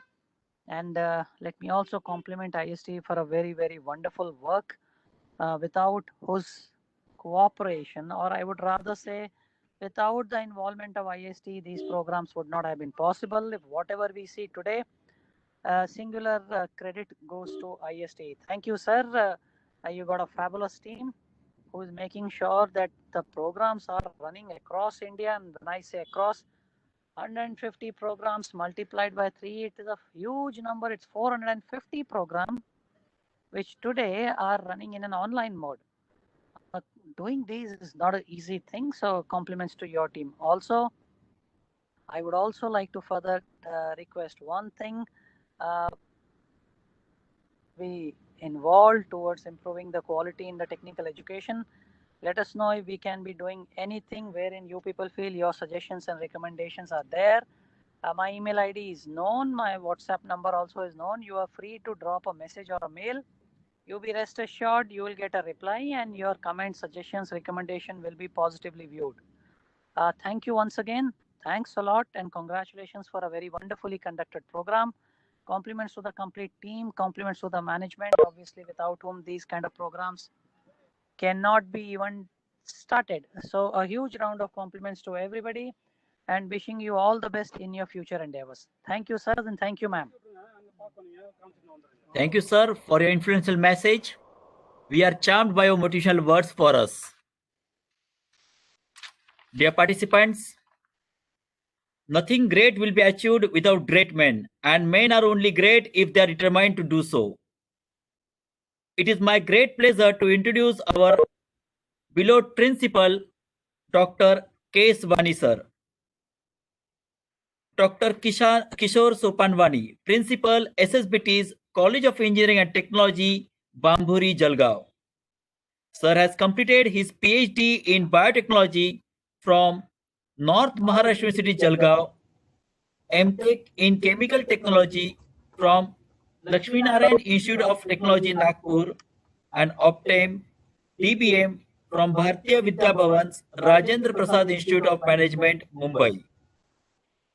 And let me also compliment ISTE for a very, very wonderful work, without whose cooperation, or I would rather say, without the involvement of ISTE, these programs would not have been possible. If whatever we see today, singular credit goes to ISTE. Thank you, sir. You got a fabulous team who is making sure that the programs are running across India. And when I say across, 150 programs multiplied by 3, it is a huge number. It's 450 programs which today are running in an online mode. Doing these is not an easy thing, so compliments to your team. Also, I would also like to further request one thing. We involved towards improving the quality in the technical education. Let us know if we can be doing anything wherein you people feel your suggestions and recommendations are there. My email ID is known. My WhatsApp number also is known. You are free to drop a message or a mail. You be rest assured you will get a reply, and your comments, suggestions, recommendation will be positively viewed. Thank you once again. Thanks a lot, and congratulations for a very wonderfully conducted program. Compliments to the complete team, compliments to the management, obviously without whom these kind of programs cannot be even started. So a huge round of compliments to everybody, and wishing you all the best in your future endeavors. Thank you, sir, and thank you, ma'am. Thank you, sir, for your influential message. We are charmed by your motivational words for us. Dear participants, nothing great will be achieved without great men, and men are only great if they are determined to do so. It is my great pleasure to introduce our beloved principal, Dr. K. Svani sir. Dr. Kishore Sopanwani, Principal, SSBT's College of Engineering and Technology, Bamburi, Jalgaon. Sir has completed his PhD in Biotechnology from North Maharashtra University, Jalgaon, MTech in Chemical Technology from Lakshmi Narayan Institute of Technology, Nagpur, and obtained DBM from Bharatiya Vidya Bhavan's Rajendra Prasad Institute of Management, Mumbai.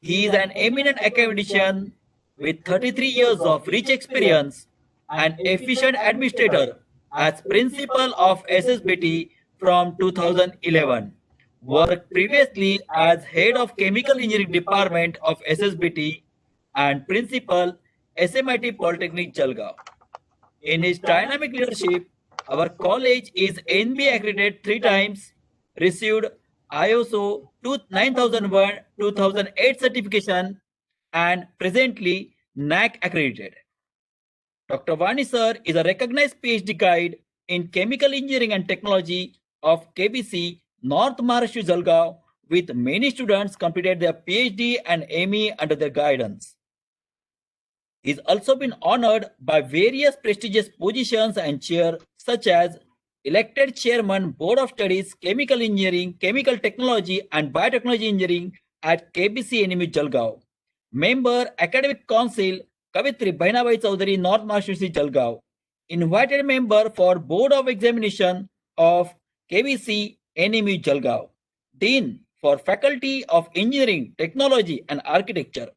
He is an eminent academician with 33 years of rich experience and efficient administrator as principal of SSBT from 2011. Worked previously as head of chemical engineering department of SSBT and principal SMIT Polytechnic, Jalgaon. In his dynamic leadership, our college is NBA accredited 3 times, received ISO 9001 2008 certification, and presently NAC accredited. Dr. Vani sir is a recognized PhD guide in chemical engineering and technology of KBC North Maharashtra, Jalgaon, with many students completed their PhD and ME under their guidance. He has also been honored by various prestigious positions and chair such as elected chairman, Board of Studies, Chemical Engineering, Chemical Technology and Biotechnology Engineering at KBC NMU, Jalgaon. Member, Academic Council, Kavitri Bhainabai Chaudhary, North Maharashtra, Jalgaon. Invited member for Board of Examination of KBC NMU, Jalgaon. Dean for Faculty of Engineering, Technology and Architecture.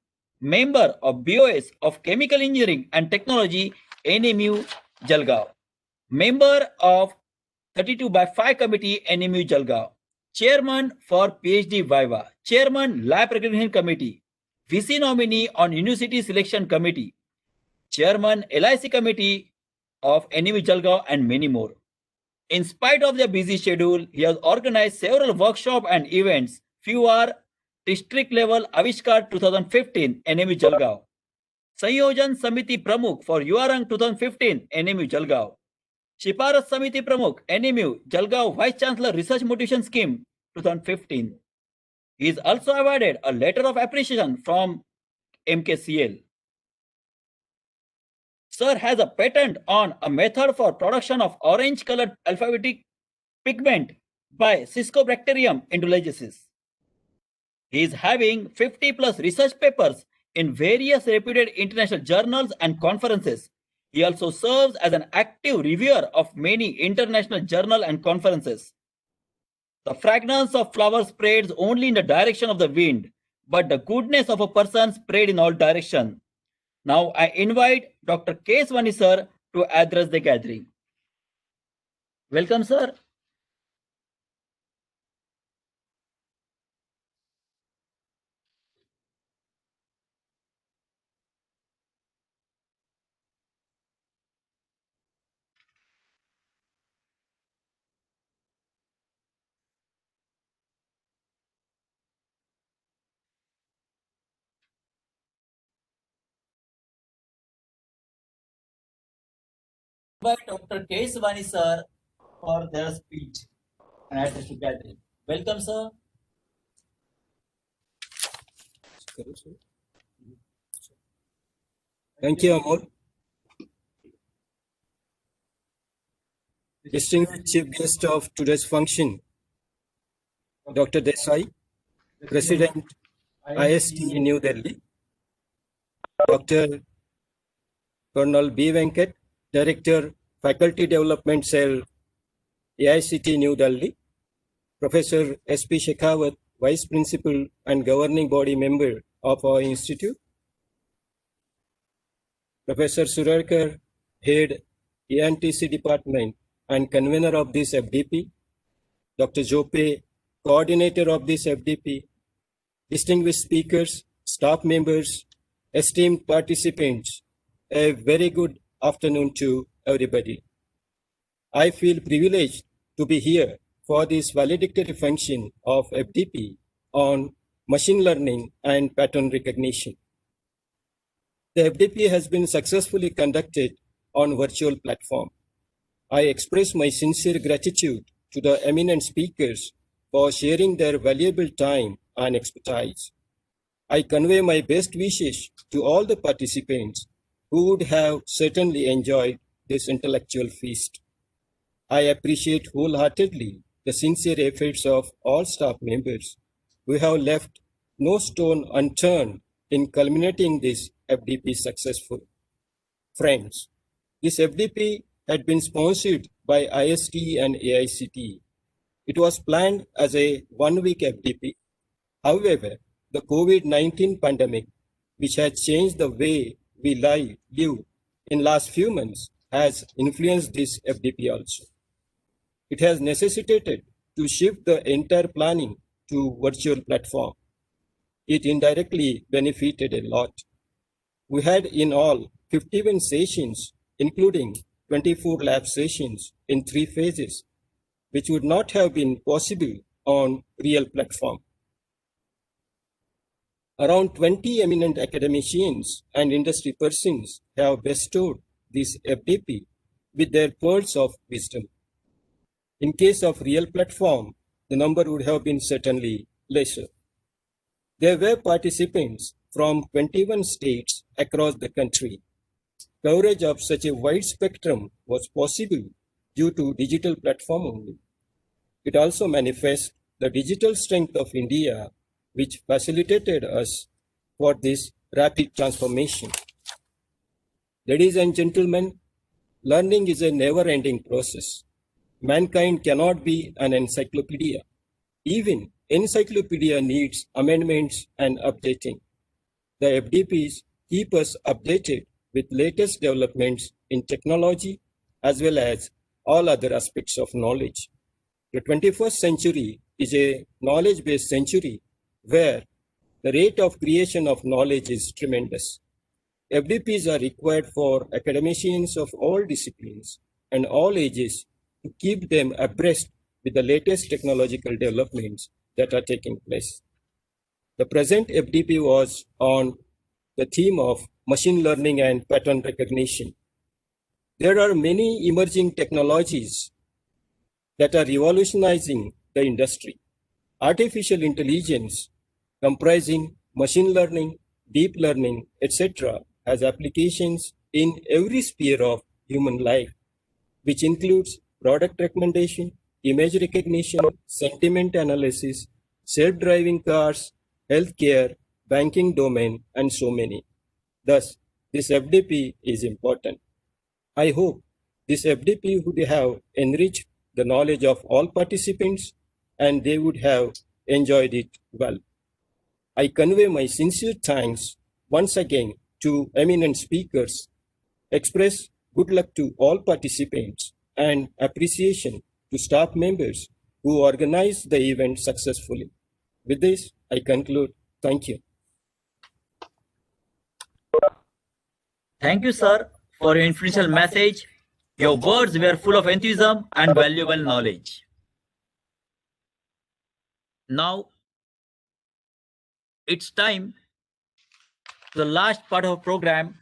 Member of BOS of Chemical Engineering and Technology, NMU, Jalgaon. Member of 32/5 Committee, NMU, Jalgaon. Chairman for PhD Viva. Chairman Lab Recognition Committee. VC nominee on University Selection Committee. Chairman LIC Committee of NMU, Jalgaon, and many more. In spite of their busy schedule, he has organized several workshops and events. Few are District Level Avishkar 2015, NMU, Jalgaon. संयोजन समिति प्रमुख for URANG 2015 NMU Jalgaon. शिफारस समिति प्रमुख NMU Jalgaon Vice Chancellor Research Motivation Scheme 2015. He is also awarded a letter of appreciation from MKCL. Sir has a patent on a method for production of orange colored alphabetic pigment by Ciscobacterium endolysis. He is having 50 plus research papers in various reputed international journals and conferences. He also serves as an active reviewer of many international journals and conferences. The fragrance of flowers spreads only in the direction of the wind, but the goodness of a person spread in all directions. Now I invite Dr. K. Swani sir to address the gathering. Welcome, sir. Invite Dr. K. Swani sir for their speech and address the gathering. Welcome, sir. Thank you, Amol. Distinguished chief guest of today's function, Dr. Desai, President, IST New Delhi, Dr. Colonel B. Venkat, Director, Faculty Development Cell, AICT New Delhi, Professor S.P. Shekhawat, Vice Principal and Governing Body Member of our institute, Professor Surarkar, Head, ENTC Department and Convener of this FDP, Dr. Jope, Coordinator of this FDP, distinguished speakers, staff members, esteemed participants, a very good afternoon to everybody. I feel privileged to be here for this valedictory function of FDP on machine learning and pattern recognition. The FDP has been successfully conducted on virtual platform. I express my sincere gratitude to the eminent speakers for sharing their valuable time and expertise. I convey my best wishes to all the participants who would have certainly enjoyed this intellectual feast. I appreciate wholeheartedly the sincere efforts of all staff members who have left no stone unturned in culminating this FDP successful. Friends, this FDP had been sponsored by IST and AICT. It was planned as a one-week FDP. However, the COVID-19 pandemic, which has changed the way we live in last few months, has influenced this FDP also. It has necessitated to shift the entire planning to virtual platform. It indirectly benefited a lot. We had in all 51 sessions, including 24 lab sessions in 3 phases, which would not have been possible on real platform. Around 20 eminent academicians and industry persons have bestowed this FDP with their pearls of wisdom. In case of real platform, the number would have been certainly lesser. There were participants from 21 states across the country. Coverage of such a wide spectrum was possible due to digital platform only. It also manifests the digital strength of India, which facilitated us for this rapid transformation. Ladies and gentlemen, learning is a never-ending process. Mankind cannot be an encyclopedia. Even encyclopedia needs amendments and updating. The FDPs keep us updated with latest developments in technology as well as all other aspects of knowledge. The 21st century is a knowledge-based century where the rate of creation of knowledge is tremendous. FDPs are required for academicians of all disciplines and all ages to keep them abreast with the latest technological developments that are taking place. The present FDP was on the theme of machine learning and pattern recognition. There are many emerging technologies that are revolutionizing the industry. Artificial intelligence, comprising machine learning, deep learning, etc., has applications in every sphere of human life, which includes product recommendation, image recognition, sentiment analysis, self-driving cars, healthcare, banking domain, and so many. Thus, this FDP is important. I hope this FDP would have enriched the knowledge of all participants and they would have enjoyed it well. I convey my sincere thanks once again to eminent speakers, express good luck to all participants and appreciation to staff members who organized the event successfully. With this, I conclude. Thank you. Thank you, sir, for your influential message. Your words were full of enthusiasm and valuable knowledge. Now, it's time to the last part of our program.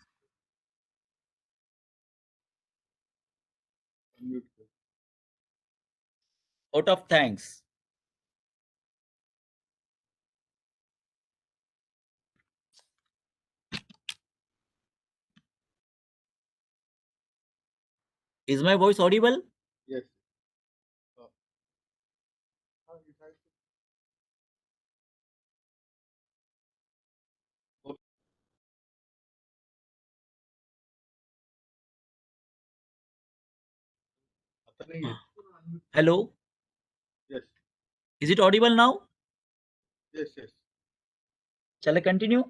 Vote of thanks. Is my voice audible? Yes. Hello? Yes. Is it audible now? Yes. Yes. Shall I continue?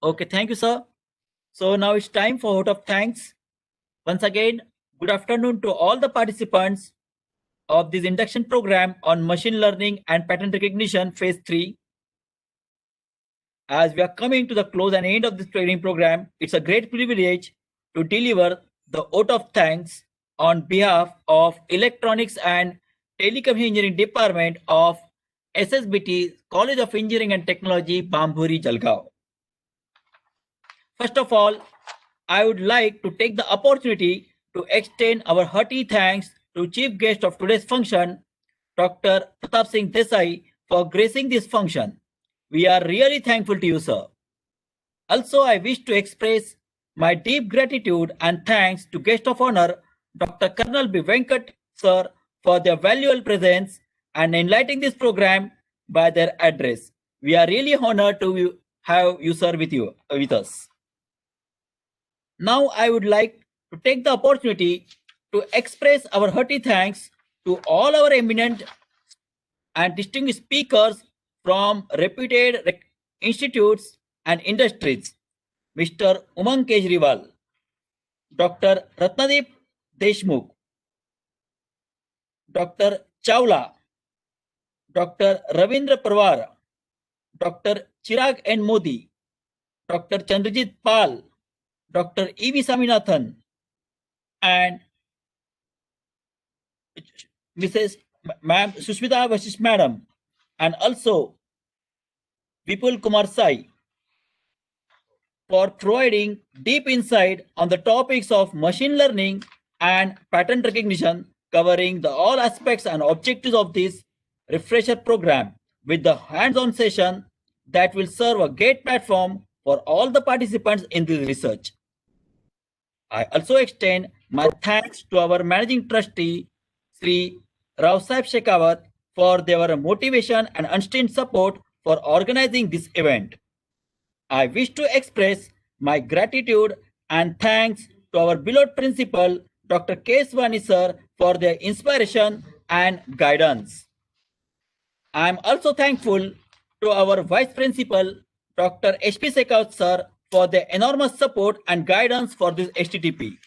Okay, thank you, sir. So now it's time for vote of thanks. Once again, good afternoon to all the participants of this induction program on machine learning and pattern recognition phase 3. As we are coming to the close and end of this training program, it's a great privilege to deliver the vote of thanks on behalf of Electronics and Telecommunication Engineering Department of SSBT College of Engineering and Technology, Bamburi, Jalgaon. First of all, I would like to take the opportunity to extend our hearty thanks to chief guest of today's function, Dr. Pratap Singh Desai, for gracing this function. We are really thankful to you, sir. Also, I wish to express my deep gratitude and thanks to guest of honor, Dr. Colonel B. Venkat, sir, for their valuable presence and enlightening this program by their address. We are really honored to have you, sir, with us. Now, I would like to take the opportunity to express our hearty thanks to all our eminent and distinguished speakers from reputed institutes and industries, Mr. Umang Kejriwal, Dr. Ratnadeep Deshmukh, Dr. Chawla, Dr. Ravindra Parwar, Dr. Chirag N. Modi, Dr. Chandrajit Pal, Dr. E.V. Saminathan, and Mrs. Ma'am Sushmita Vashish Madam, and also Vipul Kumar Sai for providing deep insight on the topics of machine learning and pattern recognition, covering all aspects and objectives of this refresher program with the hands-on session that will serve a great platform for all the participants in this research. I also extend my thanks to our managing trustee, Sri Rao Sahib Shekhawat, for their motivation and unstinted support for organizing this event. I wish to express my gratitude and thanks to our beloved principal, Dr. K. Swani sir, for their inspiration and guidance. I am also thankful to our vice principal, Dr. H.P. Shekhawat sir, for their enormous support and guidance for this HTTP.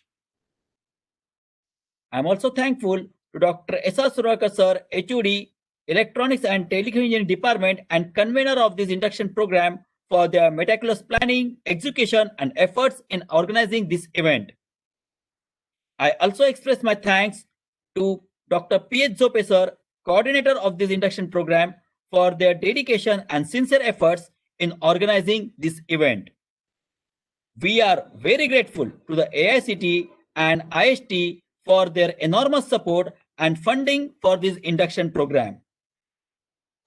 I am also thankful to Dr. S.R. Suraka sir, HOD, Electronics and Telecommunication Engineering Department and convener of this induction program for their meticulous planning, execution, and efforts in organizing this event. I also express my thanks to Dr. P.H. Zope sir, coordinator of this induction program, for their dedication and sincere efforts in organizing this event. We are very grateful to the AICT and IST for their enormous support and funding for this induction program.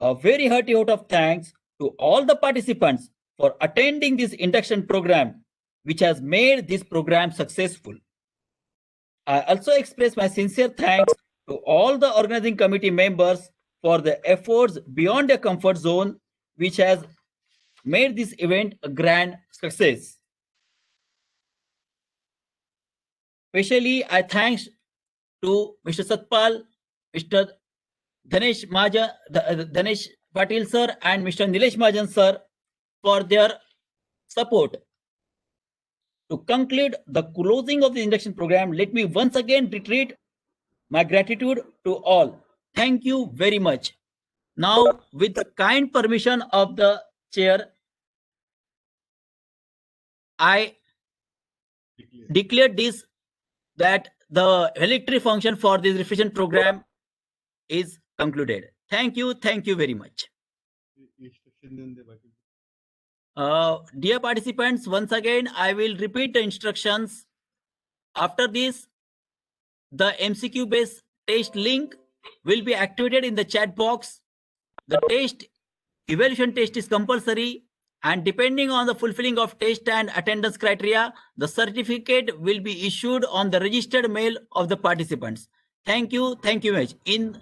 A very hearty vote of thanks to all the participants for attending this induction program, which has made this program successful. I also express my sincere thanks to all the organizing committee members for their efforts beyond their comfort zone, which has made this event a grand success. Especially, I thanks to Mr. Satpal, Mr. Dhanesh Patil sir, and Mr. Nilesh Majan sir for their support. To conclude the closing of the induction program, let me once again reiterate my gratitude to all. Thank you very much. Now, with the kind permission of the chair, I declare this that the valedictory function for this reflection program is concluded. Thank you very much. Dear participants, once again, I will repeat the instructions. After this, the MCQ based test link will be activated in the chat box. The evaluation test is compulsory, and depending on the fulfilling of test and attendance criteria, the certificate will be issued on the registered mail of the participants. Thank you very much. In